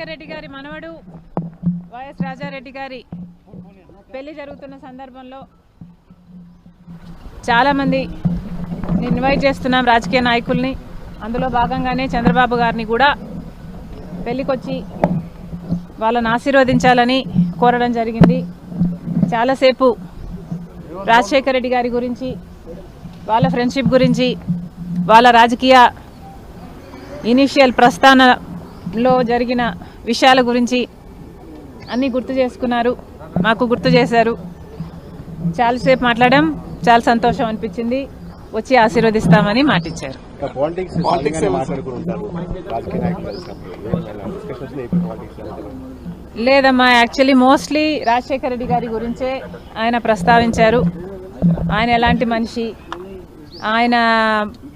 రాజశేఖర్ రెడ్డి గారి మనవడు వైఎస్ రాజారెడ్డి గారి పెళ్లి జరుగుతున్న సందర్భంలో చాలామంది ఇన్వైట్ చేస్తున్నాం రాజకీయ నాయకుల్ని. అందులో భాగంగానే చంద్రబాబు గారిని కూడా పెళ్లికొచ్చి వాళ్ళని ఆశీర్వదించాలని కోరడం జరిగింది. చాలాసేపు రాజశేఖర్ రెడ్డి గారి గురించి, వాళ్ళ ఫ్రెండ్షిప్ గురించి, వాళ్ళ రాజకీయ ఇనిషియల్ ప్రస్థానంలో జరిగిన విషయాల గురించి అన్నీ గుర్తు చేసుకున్నారు, మాకు గుర్తు చేశారు. చాలాసేపు మాట్లాడడం చాలా సంతోషం అనిపించింది. వచ్చి ఆశీర్వదిస్తామని మాటిచ్చారు. లేదమ్మా, యాక్చువల్లీ మోస్ట్లీ రాజశేఖర రెడ్డి గారి గురించే ఆయన ప్రస్తావించారు. ఆయన ఎలాంటి మనిషి, ఆయన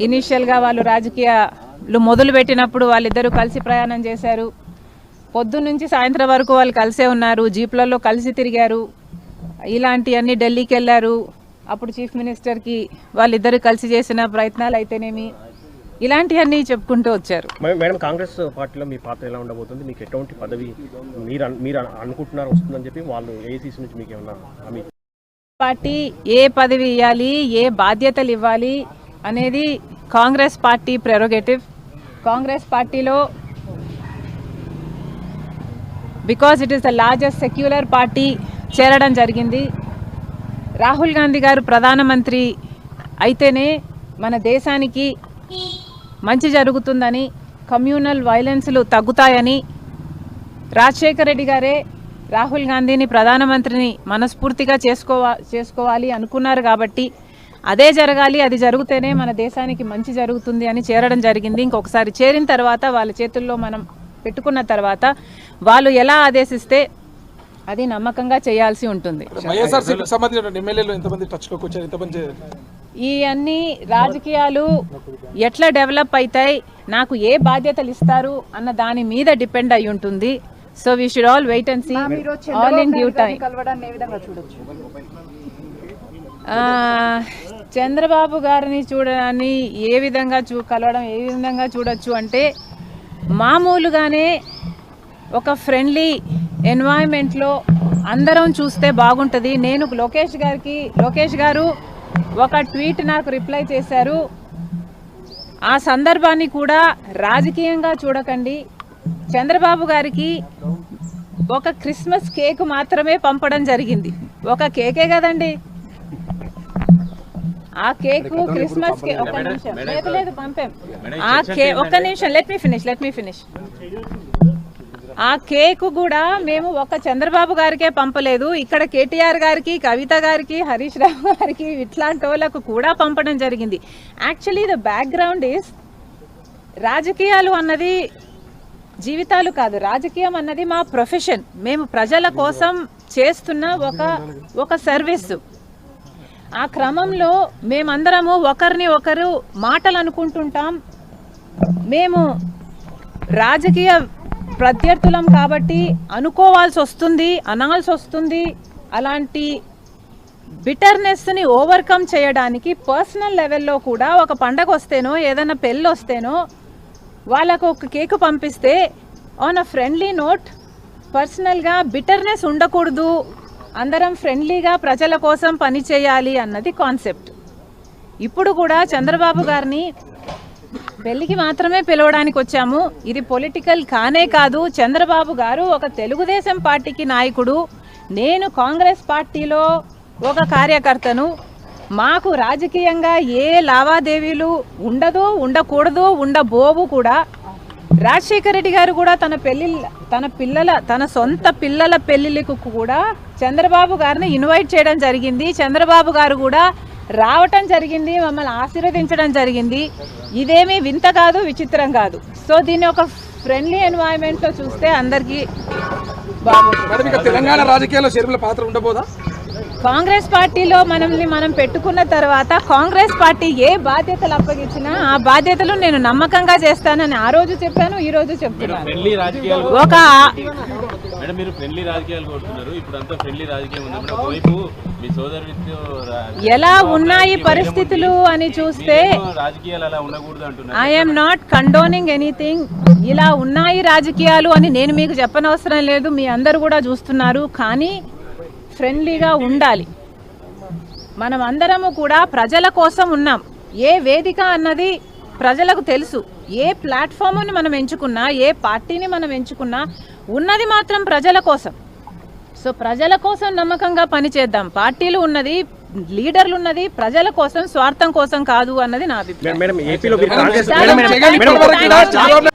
ఇనీషియల్గా వాళ్ళు రాజకీయాలు మొదలుపెట్టినప్పుడు వాళ్ళిద్దరూ కలిసి ప్రయాణం చేశారు. పొద్దున్నుంచి సాయంత్రం వరకు వాళ్ళు కలిసే ఉన్నారు, జీప్లలో కలిసి తిరిగారు. ఇలాంటివన్నీ ఢిల్లీకి వెళ్ళారు, అప్పుడు చీఫ్ మినిస్టర్కి వాళ్ళిద్దరు కలిసి చేసిన ప్రయత్నాలు అయితేనేమి, ఇలాంటివన్నీ చెప్పుకుంటూ వచ్చారు. మేడం, కాంగ్రెస్ పార్టీలో మీ పాత్ర ఎలా ఉండబోతుంది? మీకు ఎటువంటి పదవి మీరు అనుకుంటున్నారు వస్తుందని చెప్పి వాళ్ళు ఏఐసీసీ నుంచి మీకు ఏమన్నా పార్టీ ఏ పదవి ఇవ్వాలి, ఏ బాధ్యతలు ఇవ్వాలి అనేది కాంగ్రెస్ పార్టీ ప్రెరోగేటివ్. కాంగ్రెస్ పార్టీలో because it is the largest secular party చేరడం జరిగింది. రాహుల్ గాంధీ గారు ప్రధానమంత్రి అయితేనే మన దేశానికి మంచి జరుగుతుందని, కమ్యూనల్ వైలెన్స్లు తగ్గుతాయని రాజశేఖర్ రెడ్డి గారే రాహుల్ గాంధీని ప్రధానమంత్రిని మనస్ఫూర్తిగా చేసుకోవాలి అనుకున్నారు. కాబట్టి అదే జరగాలి, అది జరిగితేనే మన దేశానికి మంచి జరుగుతుంది అని చేరడం జరిగింది. ఇంకొకసారి చేరిన తర్వాత వాళ్ళ చేతుల్లో మనం పెట్టుకున్న తర్వాత వాళ్ళు ఎలా ఆదేశిస్తే అది నమ్మకంగా చేయాల్సి ఉంటుంది. ఈ అన్ని రాజకీయాలు ఎట్లా డెవలప్ అవుతాయి, నాకు ఏ బాధ్యతలు ఇస్తారు అన్న దాని మీద డిపెండ్ అయి ఉంటుంది. So we should all wait and see all in due time. Chandrababu గారిని చూడడాన్ని ఏ విధంగా కలవడం ఏ విధంగా చూడొచ్చు అంటే, మామూలుగానే ఒక ఫ్రెండ్లీ ఎన్వైరన్మెంట్లో అందరం చూస్తే బాగుంటుంది. నేను లోకేష్ గారు ఒక ట్వీట్ నాకు రిప్లై చేశారు. ఆ సందర్భాన్ని కూడా రాజకీయంగా చూడకండి. చంద్రబాబు గారికి ఒక క్రిస్మస్ కేక్ మాత్రమే పంపడం జరిగింది. ఒక కేకే కదండి, ఆ కేక్ క్రిస్మస్ కేక్. ఒక్క నిమిషం, లేదు పంపాం. ఆ కేక్ ఒక్క నిమిషం, లెట్ మీ ఫినిష్. ఆ కేక్ కూడా మేము ఒక చంద్రబాబు గారికే పంపలేదు, ఇక్కడ కేటీఆర్ గారికి, కవిత గారికి, హరీష్ రావు గారికి, ఇట్లాంటి వాళ్ళకు కూడా పంపడం జరిగింది. యాక్చువల్లీ ద బ్యాక్గ్రౌండ్ ఈస్, రాజకీయాలు అన్నది జీవితాలు కాదు, రాజకీయం అన్నది మా ప్రొఫెషన్. మేము ప్రజల కోసం చేస్తున్న ఒక సర్వీస్. ఆ క్రమంలో మేమందరము ఒకరిని ఒకరు మాటలు అనుకుంటుంటాం. మేము రాజకీయ ప్రత్యర్థులం కాబట్టి అనుకోవాల్సి వస్తుంది, అనాల్సి వస్తుంది. అలాంటి బిటర్నెస్ని ఓవర్కమ్ చేయడానికి పర్సనల్ లెవెల్లో కూడా ఒక పండగ వస్తేనో ఏదైనా పెళ్ళి వస్తేనో వాళ్ళకు ఒక కేక్ పంపిస్తే ఆన్ అ ఫ్రెండ్లీ నోట్, పర్సనల్గా బిటర్నెస్ ఉండకూడదు, అందరం ఫ్రెండ్లీగా ప్రజల కోసం పని చేయాలి అన్నది కాన్సెప్ట్. ఇప్పుడు కూడా చంద్రబాబు గారిని పెళ్లికి మాత్రమే పిలవడానికి వచ్చాము. ఇది పొలిటికల్ కానే కాదు. చంద్రబాబు గారు ఒక తెలుగుదేశం పార్టీకి నాయకుడు, నేను కాంగ్రెస్ పార్టీలో ఒక కార్యకర్తను. మాకు రాజకీయంగా ఏ లావాదేవీలు ఉండదు, ఉండకూడదు, ఉండబోవు కూడా. రాజశేఖర రెడ్డి గారు కూడా తన సొంత పిల్లల పెళ్లిళ్ళకు కూడా చంద్రబాబు గారిని ఇన్వైట్ చేయడం జరిగింది. చంద్రబాబు గారు కూడా రావటం జరిగింది, మమ్మల్ని ఆశీర్వదించడం జరిగింది. ఇదేమీ వింత కాదు, విచిత్రం కాదు. సో దీన్ని ఒక ఫ్రెండ్లీ ఎన్వైరన్మెంట్లో చూస్తే అందరికీ బాగుంటుంది. తెలంగాణ రాజకీయాల్లో షర్మిల పాత్ర ఉండబోదా? కాంగ్రెస్ పార్టీలో మనం పెట్టుకున్న తర్వాత కాంగ్రెస్ పార్టీ ఏ బాధ్యతలు అప్పగించినా ఆ బాధ్యతలు నేను నమ్మకంగా చేస్తానని ఆ రోజు చెప్పాను, ఈ రోజు చెప్తున్నాను. మేడం మీరు ఫ్రెండ్లీ రాజకీయాలు కోరుతున్నారు, ఇప్పుడు అంతా ఫ్రెండ్లీ రాజకీయం ఉంది మేడం. ఒకవైపు మీ సోదరుడితో ఎలా ఉన్నాయి పరిస్థితులు అని చూస్తే రాజకీయాలు అలా ఉండకూడదు అంటున్నారు. I'm not condoning anything. ఇలా ఉన్నాయి రాజకీయాలు అని నేను మీకు చెప్పనవసరం లేదు, మీ అందరు కూడా చూస్తున్నారు. కానీ ఫ్రెండ్లీగా ఉండాలి. మనం అందరము కూడా ప్రజల కోసం ఉన్నాం. ఏ వేదిక అన్నది ప్రజలకు తెలుసు. ఏ ప్లాట్ఫామ్ని మనం ఎంచుకున్నా, ఏ పార్టీని మనం ఎంచుకున్నా ఉన్నది మాత్రం ప్రజల కోసం. సో ప్రజల కోసం నమ్మకంగా పనిచేద్దాం. పార్టీలు ఉన్నది, లీడర్లు ఉన్నది ప్రజల కోసం, స్వార్థం కోసం కాదు అన్నది నా అభిప్రాయం. మేడం ఏపీలో మీరు మేడం, జగన్ ఇప్పటివరకు ఇలా చంద్రబాబు